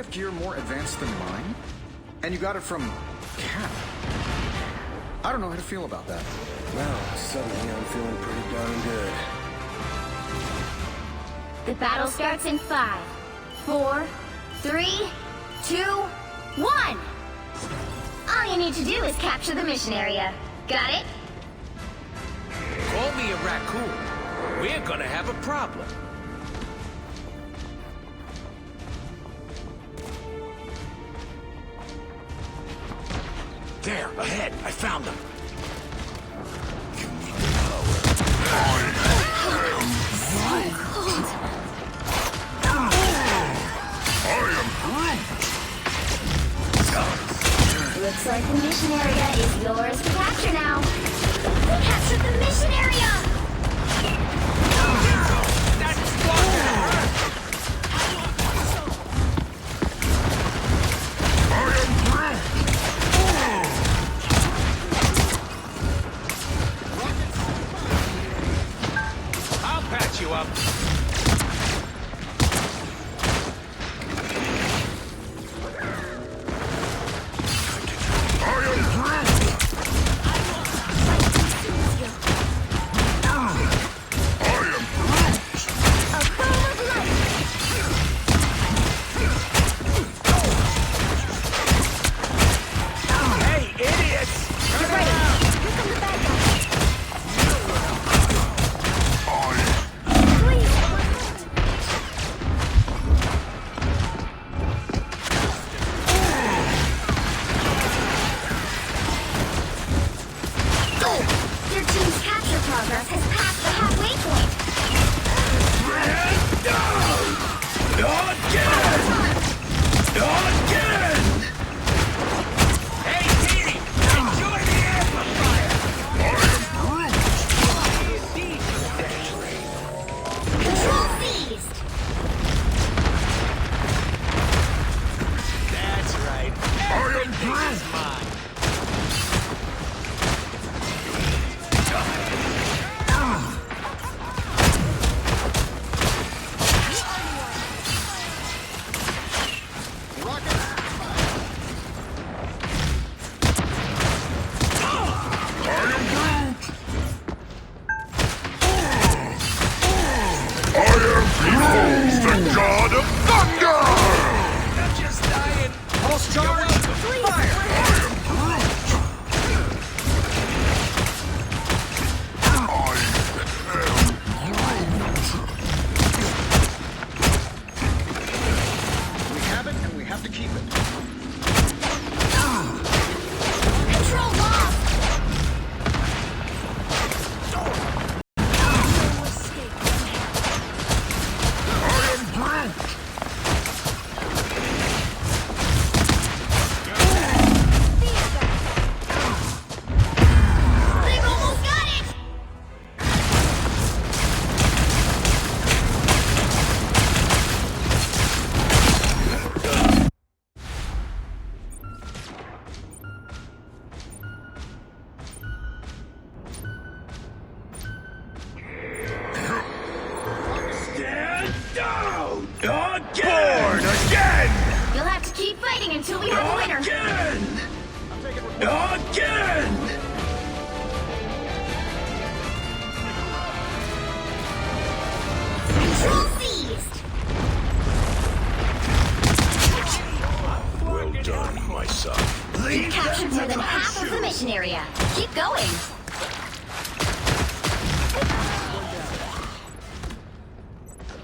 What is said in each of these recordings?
have gear more advanced than mine? And you got it from Cap. I don't know how to feel about that. Well, suddenly I'm feeling pretty darn good. The battle starts in 5, 4, 3, 2, 1! All you need to do is capture the mission area. Got it? Call me a raccoon. We're gonna have a problem. There, ahead. I found them. You need the power. Looks like the mission area is yours to capture now. We captured the mission area! That's what I'll patch you up. The God of Thunder! I'm just dying. Pulse charge! We have it, and we have to keep it. Control lost! They've almost got it! Stand down! Again! Born again! You'll have to keep fighting until we have a winner. Again! Again! Control seized! Well done, my son. You've captured more than half of the mission area. Keep going.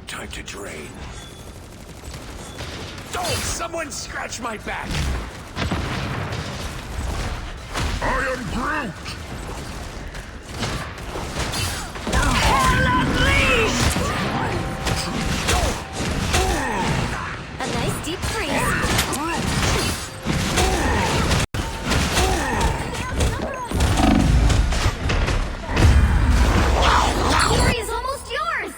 Time to drain. Oh, someone scratch my back! I am Groot! A nice deep freeze. Fury is almost yours.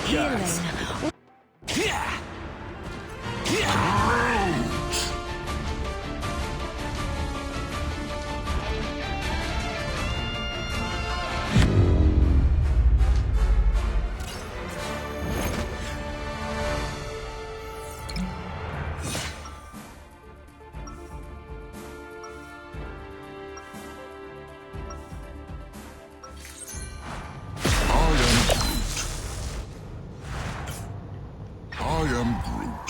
Yeah! I am Groot.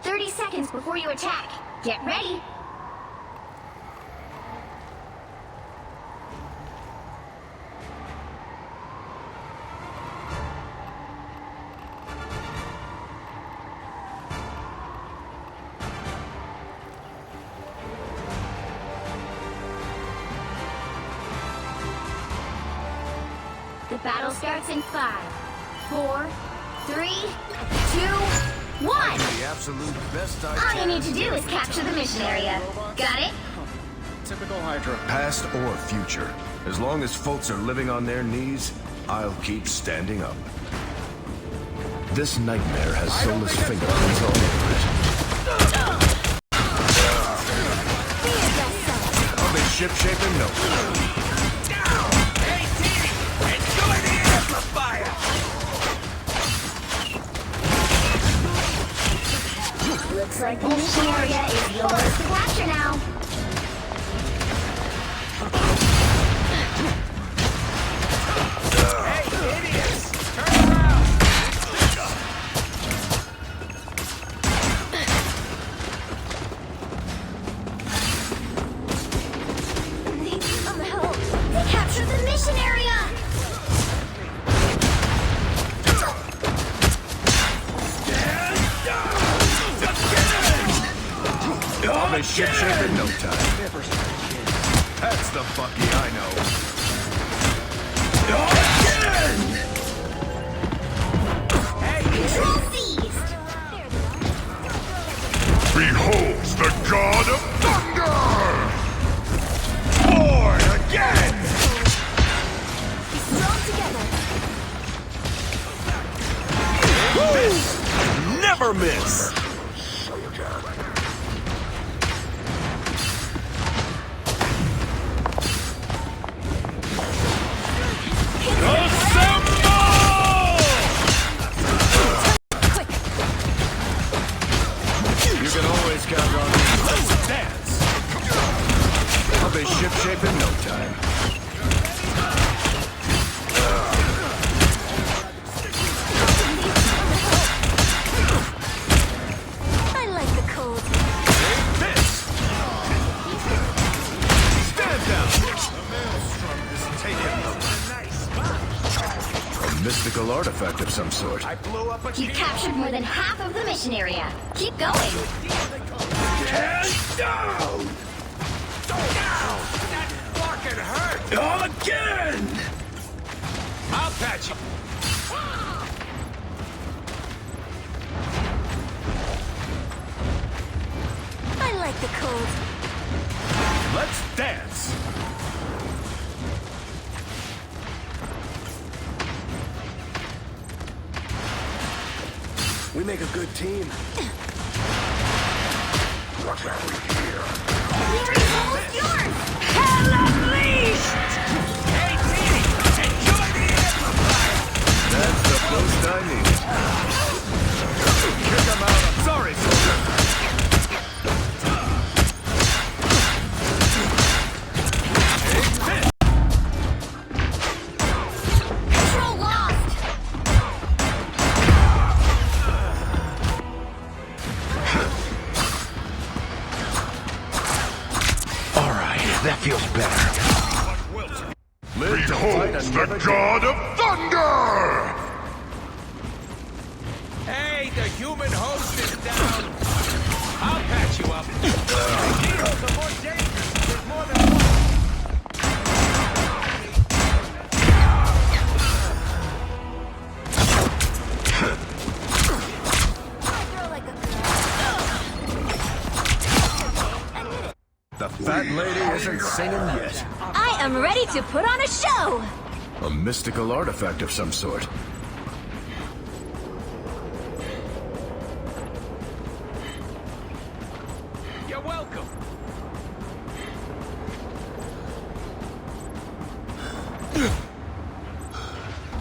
30 seconds before you attack. Get ready. The battle starts in 5, 4, 3, 2, 1. The absolute best I All can. you need to do is capture the mission area. Got it? Typical Hydra. Past or future. As long as folks are living on their knees, I'll keep standing up. This nightmare has soulless fingerprints all over it. I'll be ship-shape in no time. Looks like the mission area is yours to capture now. They captured the mission area! I'll be ship-shape in no time. That's the Bucky I know. Control seized! Behold the God of Thunder! Born again! Strong together! Never miss! You can always count on me. Let's dance! I'll be ship-shape in no time. I like the cold. This! Stand down! A mystical artifact of some sort. You've captured more than half of the mission area. Keep going. Down! Again! I'll patch you. I like the cold. Let's dance! We make a good team. What have we here? The area's almost yours! Hell unleashed! Hey, team! Enjoy the amplifier! That's the boost I need. Kick him out. I'm sorry, soldier. Control lost! All right, that feels better. Live to fight Behold another the God of Thunder! Hey, the human host is down. I'll patch you up. Heroes are more dangerous. There's more than one. The fat lady isn't singing yet. I am ready to put on a show! A mystical artifact of some sort. You're welcome.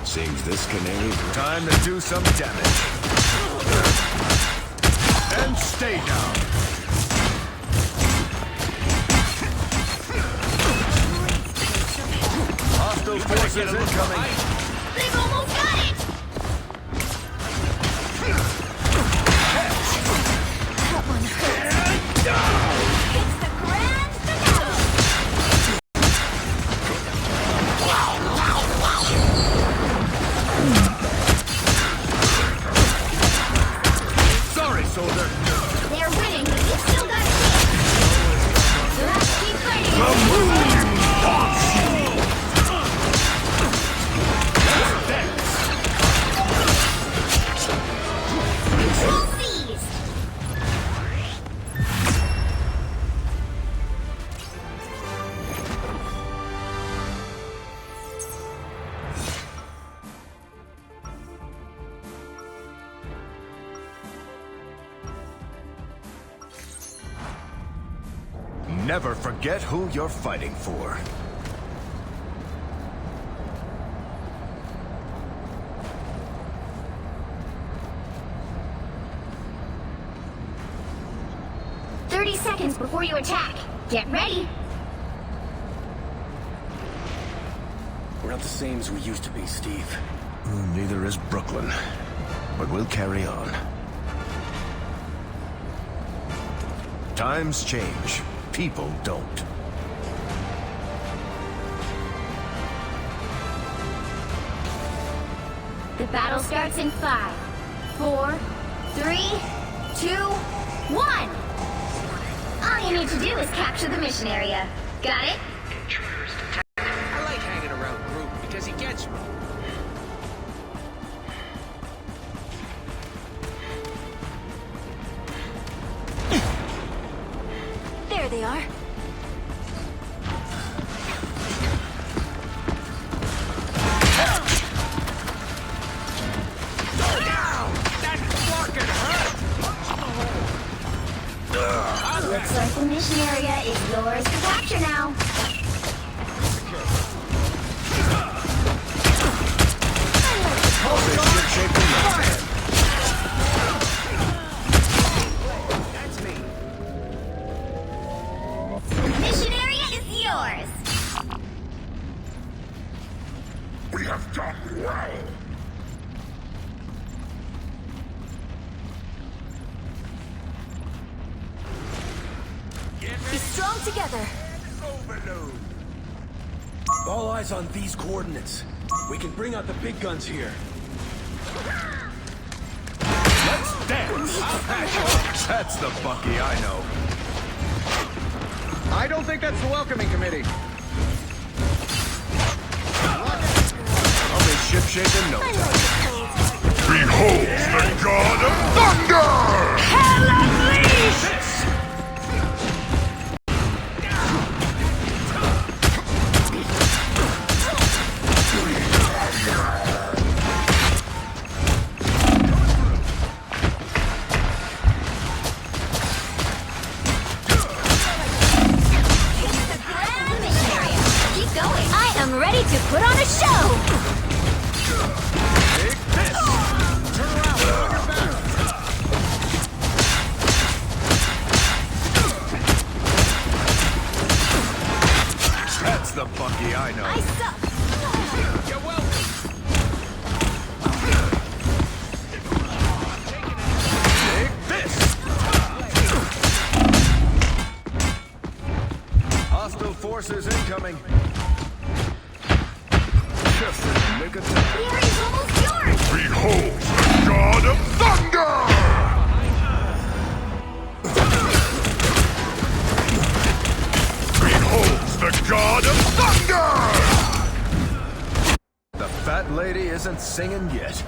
Seems this canary... Time to do some damage. And stay down. forces Gotta look incoming. behind. They've almost got it! That one hurt. It's the grand finale! Sorry, soldier. They're winning, but you've still got a chance. You'll have to keep fighting. Control seized. Never forget who you're fighting for. Seconds before you attack. Get ready. We're not the same as we used to be, Steve. Neither is Brooklyn. But we'll carry on. Times change. People don't. The battle starts in 5, 4, 3, 2, 1. All you need to do is capture the mission area. Got it? I like hanging around Groot because he gets me. There they are. Looks like the mission area is yours to capture now. That's me. The mission area is yours. We have done well. Be strong together. Overload. All eyes on these coordinates. We can bring out the big guns here. Let's dance! I'll patch you up. That's the Bucky I know. I don't think that's the welcoming committee. I'll be shipshape in no time. Behold the God of Thunder! Grand mission area. Keep going. I am ready to put on a show. Take this! Turn around, on your back! That's the Bucky I know. I suck. You're welcome. Take this! Hostile forces incoming. Just in the nick of time. The area's almost yours. Behold the God of Thunder! Behold the God of Thunder! The fat lady isn't singing yet.